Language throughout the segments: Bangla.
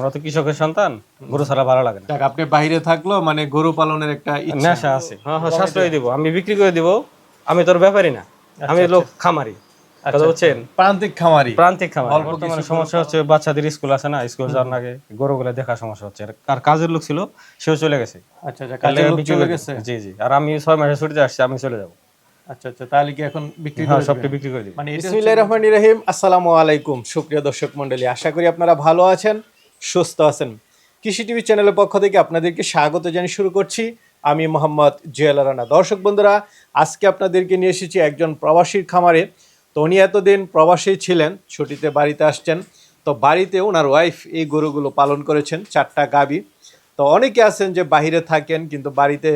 আমরা তো কৃষকের সন্তান, গরু ছাড়া ভালো লাগে না। দেখ আপনি বাইরে থাকলো মানে গরু পালনের একটা ইচ্ছা নেশা আছে। হ্যাঁ হ্যাঁ, সাশ্রয় দিব, আমি বিক্রি করে দিব। আমি তোর ব্যাপারী না, আমি লোক খামারি, কথা বুঝছেন? প্রান্তিক খামারি। প্রান্তিক খামারি। অল্প বর্তমানে কিছু সমস্যা হচ্ছে বাচ্চাদের স্কুল আছে না, স্কুল যাওয়ার আগে গরুগুলো দেখা সমস্যা হচ্ছে। আর কাজের লোক ছিল, সেও চলে গেছে। আচ্ছা আচ্ছা, কাজের লোক চলে গেছে। জি জি, আর আমি 6 মাসে ছুটিতে আসছি, আমি চলে যাব। আচ্ছা আচ্ছা, তাহলে কি এখন বিক্রি হ্যাঁ, করে সবটা দিবেন? বিক্রি করে দিব। মানে বিসমিল্লাহির রহমানির রহিম। আসসালামু আলাইকুম সুপ্রিয় দর্শক মণ্ডলী, আশা করি আপনারা ভালো আছেন, সুস্থ আছেন। কৃষি টিভি চ্যানেলের পক্ষ থেকে আপনাদেরকে স্বাগত জানিয়ে শুরু করছি আমি মোহাম্মদ জুয়েল রানা। দর্শক বন্ধুরা, আজকে আপনাদেরকে নিয়ে এসেছি একজন প্রবাসীর খামারে। তো উনি এতদিন প্রবাসী ছিলেন, ছুটিতে বাড়িতে আসছেন। তো বাড়িতে ওনার ওয়াইফ এই গরুগুলো পালন করেছেন, 4টা গাভী। তো অনেকে আছেন যে বাইরে থাকেন কিন্তু বাড়িতে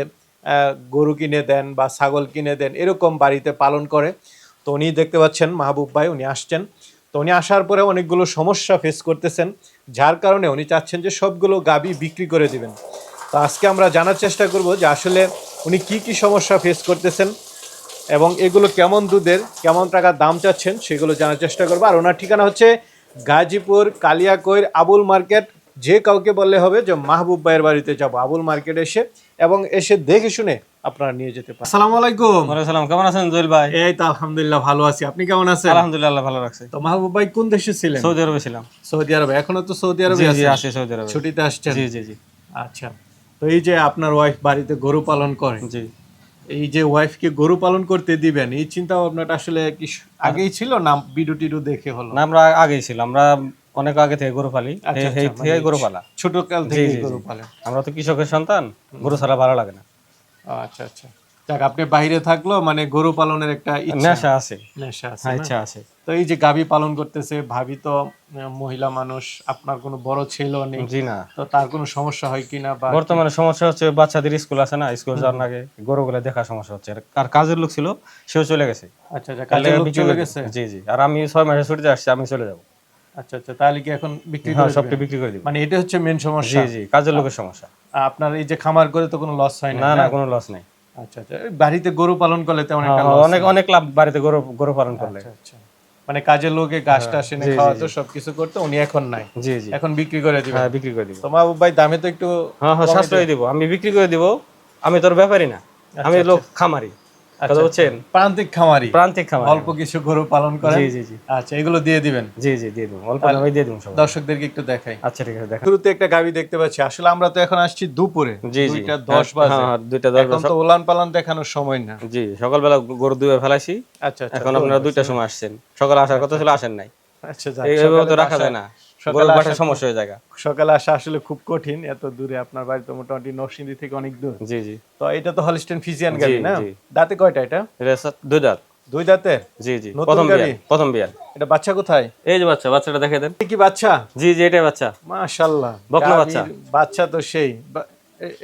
গরু কিনে দেন বা ছাগল কিনে দেন, এরকম বাড়িতে পালন করে। তো উনি দেখতে পাচ্ছেন মাহবুব ভাই, উনি আসছেন। তো উনি আসার পরে অনেকগুলো সমস্যা ফেস করতেছেন, যার কারণে উনি চাচ্ছেন যে সবগুলো গাভী বিক্রি করে দিবেন। তো আজকে আমরা জানার চেষ্টা করব যে আসলে উনি কি কি সমস্যা ফেস করতেছেন এবং এগুলো কেমন দুধের, কেমন টাকা দাম চাচ্ছেন সেগুলো জানার চেষ্টা করবো। আর ওনার ঠিকানা হচ্ছে গাজীপুর কালিয়াকৈর আবুল মার্কেট। যে কাউকে বললে হবে যে মাহবুব ভাইয়ের বাড়িতে যাব, আবুল মার্কেট এসে এবং এসে দেখে শুনে আপনারা নিয়ে যেতে পারেন। আসসালামু আলাইকুম। ওয়ালাইকুম সালাম, কেমন আছেন জুয়েল ভাই? এই তো আলহামদুলিল্লাহ ভালো আছি, আপনি কেমন আছেন? আলহামদুলিল্লাহ, আল্লাহ ভালো রাখছে। তো মাহবুব ভাই কোন দেশে ছিলেন? সৌদি আরবে ছিলাম। সৌদি আরবে? এখনো তো সৌদি আরবে জি জি, আছেন? আছি সৌদি আরবে, ছুটিতে আসছেন? জি জি জি। আচ্ছা, তো এই যে আপনার ওয়াইফ বাড়িতে গরু পালন করে, জি, এই যে ওয়াইফকে গরু পালন করতে দিবেন, এই চিন্তা ভাবনাটা আসলে কি আগেই ছিল না ভিডিও টিডিও দেখে হলো? না, আমরা আগেই ছিল, আমরা অনেক আগে থেকে গরু পালি। আচ্ছা, এই আচ্ছা, থেকে গরু পালা, ছোট কাল জি থেকে জি গরু জি। পালেন। আমরা তো কৃষকের সন্তান, গরু ছাড়া ভালো লাগে না। আচ্ছা আচ্ছা, যাক আপনি বাইরে থাকলো মানে গরু পালনের একটা ইচ্ছা, নেশা আছে। নেশা আছে হ্যাঁ, না? ইচ্ছা আছে। তো এই যে গাভী পালন করতেছে, ভাবি তো মহিলা মানুষ, আপনার কোনো বড় ছেলেও নেই, জি না, তো তার কোনো সমস্যা হয় কিনা বা বর্তমানে সমস্যা হচ্ছে বাচ্চাদের স্কুল আছে না, স্কুল যাওয়ার আগে গরুগুলো দেখা সমস্যা হচ্ছে। আর কাজের লোক ছিল, সেও চলে গেছে। আচ্ছা আচ্ছা, কাজের লোক চলে গেছে। জি জি, আর আমি 6 মাসে ছুটিতে আসছি, আমি চলে যাব। আচ্ছা আচ্ছা, তাহলে কি এখন বিক্রি হ্যাঁ, করে সবটা দিবেন? বিক্রি করে দিব। মানে এটা হচ্ছে মেন জি সমস্যা। জি, কাজের লোকের সমস্যা। আপনার এই যে খামার করে তো কোনো লস হয় না? না না, কোনো লস নেই। আচ্ছা আচ্ছা, এই বাড়িতে গরু পালন করলে তেমন একটা হ্যাঁ, লস অনেক অনেক লাভ বাড়িতে গরু গরু পালন করলে। আচ্ছা আচ্ছা, মানে কাজের লোকে ঘাস টাস এনে জি, জি, খাওয়াতো, সবকিছু করতো, উনি এখন নাই, জি জি, এখন বিক্রি করে দিবেন। হ্যাঁ বিক্রি করে দিব। তো মাহবুব ভাই দামে তো একটু হ্যাঁ হ্যাঁ, সাশ্রয় দিব, আমি বিক্রি করে দিব। আমি তোর ব্যাপারী না, আমি লোক খামারি, কথা বুঝছেন? প্রান্তিক খামারি, প্রান্তিক খামারি। অল্প কিছু গরু পালন করেন। জি জি জি, আচ্ছা, এগুলো দিয়ে দিবেন, জি জি দিয়ে দেবো, অল্প দামে দিয়ে দেবো সব। দর্শকদেরকে একটু দেখাই। আচ্ছা ঠিক আছে, দেখা। শুরুতে একটা গাভী দেখতে পাচ্ছি, আসলে আমরা তো এখন আসছি দুপুরে, জি জি, 2:10 বাজে। হ্যাঁ 2:10 এখন তো উলান পালান দেখানোর সময় না। জি, সকালবেলা গরু দুয়ে ফেলাইছি। আচ্ছা আচ্ছা, এখন আপনারা 2টার সময় আসছেন, সকালে আসার কথা ছিল, আসেন নাই। আচ্ছা, যাক, এইভাবে তো সকালে রাখা যায় না, সকালে গরুর আসা বাসার সমস্যা হয়ে যায়। সকালে আসা আসলে খুব কঠিন, এত দূরে। আপনার বাড়ি তো মোটামুটি নরসিংদী থেকে অনেক দূর। জি জি, তো এটা তো হলিস্টিয়ান ফ্রিজিয়ান জি, গাভী না? জি। দাঁতে কয়টা এটা? এটা 2 দাঁত। 2 দাঁতে? জি জি, নতুন প্রথম গাভী? বিয়ান, প্রথম বিয়ান। এটা বাচ্চা কোথায়? এই যে বাচ্চা, বাচ্চাটা দেখে দেন। এ কি বাচ্চা? জি জি, এটাই বাচ্চা। মাশাআল্লাহ, বকনা গাভীর বাচ্চা। বাচ্চা তো সেই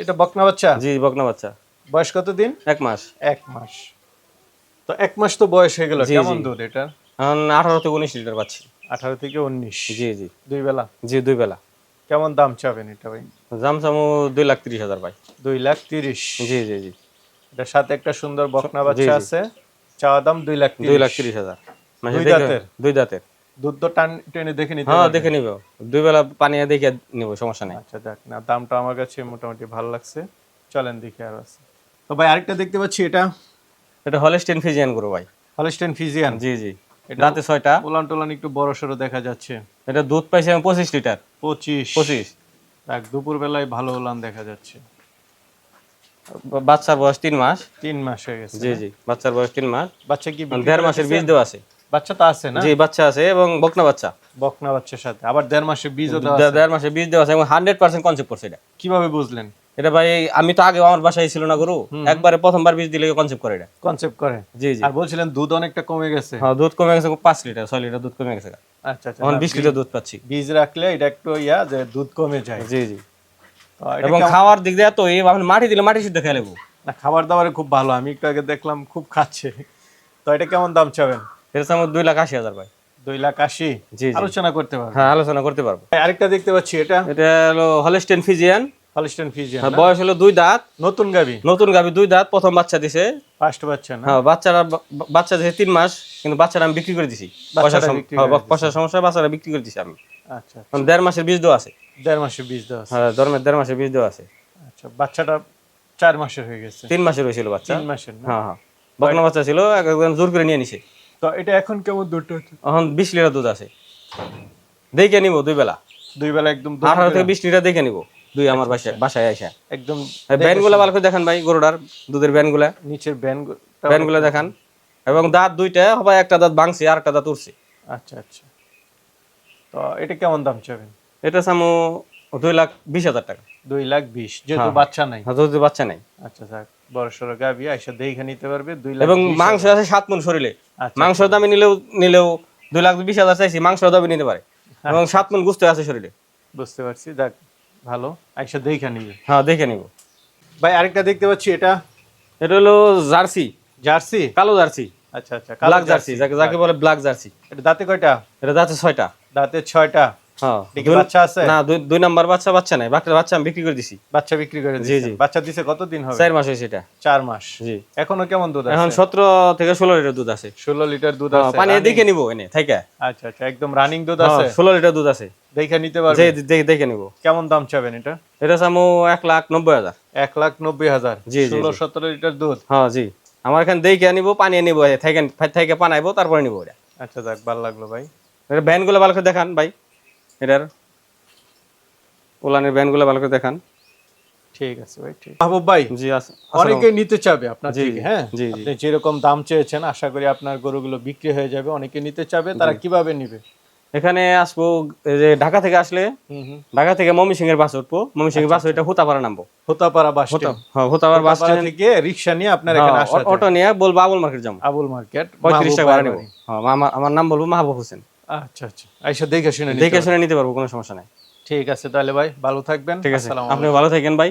এটা বকনা বাচ্চা? জি, বকনা বাচ্চা। বয়স কত দিন? 1 মাস। 1 মাস। তো 1 মাস তো বয়স হয়ে গেল, জি, কেমন জি। দুধ এটা? এখন 18 থেকে 19 লিটার পাচ্ছি। 18 থেকে 19? জি জি, দুই বেলা? জি 2 বেলা। কেমন দাম চাবেন এটা ভাই? জামসামু 2,30,000 ভাই। 2,30,000? জি জি জি, এটার সাথে একটা সুন্দর বকনা জি, বাচ্চা জি। আছে, চাওয়া দাম 2,30,000। 2,30,000। মাসে 2 দেখে দাঁতের? 2 দাঁতের। দুধ তো টেনে দেখে নিতে হ্যাঁ পারবেন? দেখে নিব, 2 বেলা পানি দেখে নিব, সমস্যা নেই। আচ্ছা, দেখ না, দামটা আমার কাছে মোটামুটি ভালো লাগছে, চলেন দেখি আর আছে। তো ভাই আরেকটা দেখতে পাচ্ছি, এটা এটা হলস্টেইন ফ্রিজিয়ান গরু ভাই। Holstein Friesian? জি জি, দাঁতে 6টা। উলান টোলান একটু বড় সড়ো দেখা যাচ্ছে। এটা দুধ পাইছি আমি 25 লিটার। 25? দেখ দুপুর বেলায় ভালো উলান দেখা যাচ্ছে। বাচ্চার বয়স 3 মাস। 3 মাস হয়ে গেছে? জি জি, বাচ্চার বয়স 3 মাস। বাচ্চা কি বিক্রি 1.5 করে মাসের দিছেন? বীজ দেওয়া আছে। বাচ্চা তো আছে না? জি, বাচ্চা আছে এবং বকনা বাচ্চা। বকনা বাচ্চার সাথে আবার 1.5 মাসের বীজও দেওয়া আছে? 1.5 মাসের বীজ দেওয়া আছে এবং 100% কনসেপ্ট করছে এটা। কিভাবে বুঝলেন? এটা ভাই আমি তো আগে আমার বাসায় ছিল না গরু, একবারে প্রথমবার বীজ দিলে কনসেপ্ট করে এটা। কনসেপ্ট করে? জি জি, আর বলছিলেন দুধ অনেকটা কমে গেছে? হ্যাঁ দুধ কমে গেছে 5 লিটার, 6 লিটার দুধ কমে গেছে। আচ্ছা আচ্ছা, এখন 20 লিটার দুধ পাচ্ছি। বীজ রাখলে এটা একটু যে দুধ কমে যায়। জি জি, তো এটা এবং খাওয়ার দিক দিয়ে তো এই আপনি মাটি দিলে মাটি শুদ্ধ খেয়ে নেবো। না, খাবার দাবারে খুব ভালো, আমি একটু আগে দেখলাম খুব খাচ্ছে। তো এটা কেমন দাম চাবেন? এর সামনে 2,80,000 ভাই। 2,80,000? জি জি, আলোচনা করতে পারবেন? হ্যাঁ আলোচনা করতে পারবো। আরেকটা দেখতে পাচ্ছি, এটা এটা হলো হলস্টেইন ফ্রিজিয়ান। Holstein Friesian? বয়স হলো 2 দাঁত। নতুন গাভী? নতুন গাভী, 2 দাঁত, প্রথম বাচ্চা দিছে। ফার্স্ট বাচ্চা না? হ্যাঁ, বাচ্চা দিছে 3 মাস, কিন্তু বাচ্চাটা আমি বিক্রি করে দিছি। বাচ্চাটা বিক্রি করে দিছেন? পয়সার সমস্যা, বাচ্চাটা বিক্রি করে দিছি আমি। আচ্ছা আচ্ছা। মানে 1.5 মাসের বীজ দেওয়া আছে। 1.5 মাসের বীজ দেওয়া আছে। হ্যাঁ 1.5 মাসের বীজ দেওয়া আছে। আচ্ছা, বাচ্চাটা 4 মাসের হয়ে গেছে। 3 মাসের হয়েছিল বাচ্চা। 3 মাসের না? হ্যাঁ হ্যাঁ, বকনা বাচ্চা ছিল, একদম জোর করে নিয়ে নিছে। তো এটা এখন কেমন দুধটা হচ্ছে? এখন 20 লিটার দুধ আছে। দেখে নিব 2 বেলা, দুই বেলা একদম 18 থেকে 20 লিটার দেখে নিব। আমার বাসায় আইসা একদম ব্যানগুলা ভালো করে দেখান ভাই, গরুটার দুধের ব্যানগুলা, নিচের ব্যানগুলা দেখান। এবং দাঁত দুইটা হবে, একটা দাঁত ভাঙছে আর একটা দাঁত উঠছে। আচ্ছা আচ্ছা। তো এটা কেমন দাম চাবেন? এটা সামু 2,20,000 টাকা। 2,20,000, যেহেতু হ্যাঁ। বাচ্চা নাই। হ্যাঁ, যদি বাচ্চা নাই। আচ্ছা যাক, বড় সড়ো গাবি আইসা দেখে নিতে পারবে। 2,20,000 এবং মাংস আছে 7 মণ শরীরে। আচ্ছা, মাংস দামে নিলেও 2,20,000 চাইছি, মাংস দামে নিতে পারে। এবং 7 মণ গুস্ত আছে শরীরে। বুঝতে পারছি, যাক ভালো, আইসা দেখে নিবে। হ্যাঁ দেখে নিব ভাই আরেকটা দেখতে পাচ্ছি, এটা এটা হলো জার্সি, জার্সি। কালো জার্সি, আচ্ছা আচ্ছা, ব্ল্যাক জার্সি, যাকে বলে ব্ল্যাক জার্সি। এটা দাঁতে কয়টা? এটা দাঁতে 6টা। দাঁতে 6টা। হ্যাঁ, দেখি বাচ্চা আছে? না, 2 নাম্বার বাচ্চা নাই। বাচ্চা আমি বিক্রি করে দিছি। বাচ্চা বিক্রি করে জি, দিয়েছেন? জি। বাচ্চা দিছে কতদিন হবে? 4 মাস হয়েছে এটা। 4 মাস। জি। এখনো কেমন দুধ আছে? এখন 17 থেকে 16 লিটার দুধ আছে। 16 লিটার দুধ হ্যাঁ, আছে। পানি running? দেখে নিব এনে থাইকা। আচ্ছা আচ্ছা, একদম রানিং দুধ হ্যাঁ, আছে। 16 লিটার দুধ আছে। দেখে নিতে যে পারবে। দেখে নিব। কেমন দাম চাবেন এটা? এটা সামু 1,90,000। 1,90,000। জি, জি, জি। 16-17 লিটার দুধ। হ্যাঁ জি, আমার এখানে দেখে নিব, পানি নিব, থাইকা পানাইবো, তারপরে নিব এটা। আচ্ছা যাক, ভালো লাগলো ভাই। এটা ব্যানগুলো ভালো করে দেখান ভাই, এটার ওলানের ব্যানগুলো ভালো করে দেখান। ঠিক আছে ভাই, ঠিক। মাহবুব ভাই, জি আছে। অনেকে নিতে চাবে আপনার জি, থেকে, হ্যাঁ? জি, জি। আপনি যেরকম দাম চেয়েছেন, আশা করি আপনার গরুগুলো বিক্রি হয়ে যাবে। অনেকে নিতে চাবে, তারা কিভাবে নিবে? এখানে আসবো, এই যে ঢাকা থেকে আসলে, ঢাকা থেকে ময়মনসিংহ এর বাস উঠবো। ময়মনসিংহ বাস এটা হুতাপাড়া নামবো। Hotapara bus stand. হ্যাঁ, হুতাপাড়া বাস স্ট্যান্ড থেকে রিকশা নিয়ে আপনার এখানে আসা যায়। অটো নিয়ে বলবো আবুল মার্কেট যাবো। আবুল মার্কেট, 35 টাকা মাহবুব ভাড়া ভাইয়ের নেবো। বাড়ি। হ্যাঁ, আমার নাম বলবো মাহবুব হোসেন। আচ্ছা আচ্ছা, আইসা দেখে শুনে নিতে দেখে পারবে। শুনে নিতে পারবো, কোনো সমস্যা নাই। ঠিক আছে তাহলে ভাই, ভালো থাকবেন। ঠিক আছে, আসসালামু আপনি ভালো থাকেন ভাই।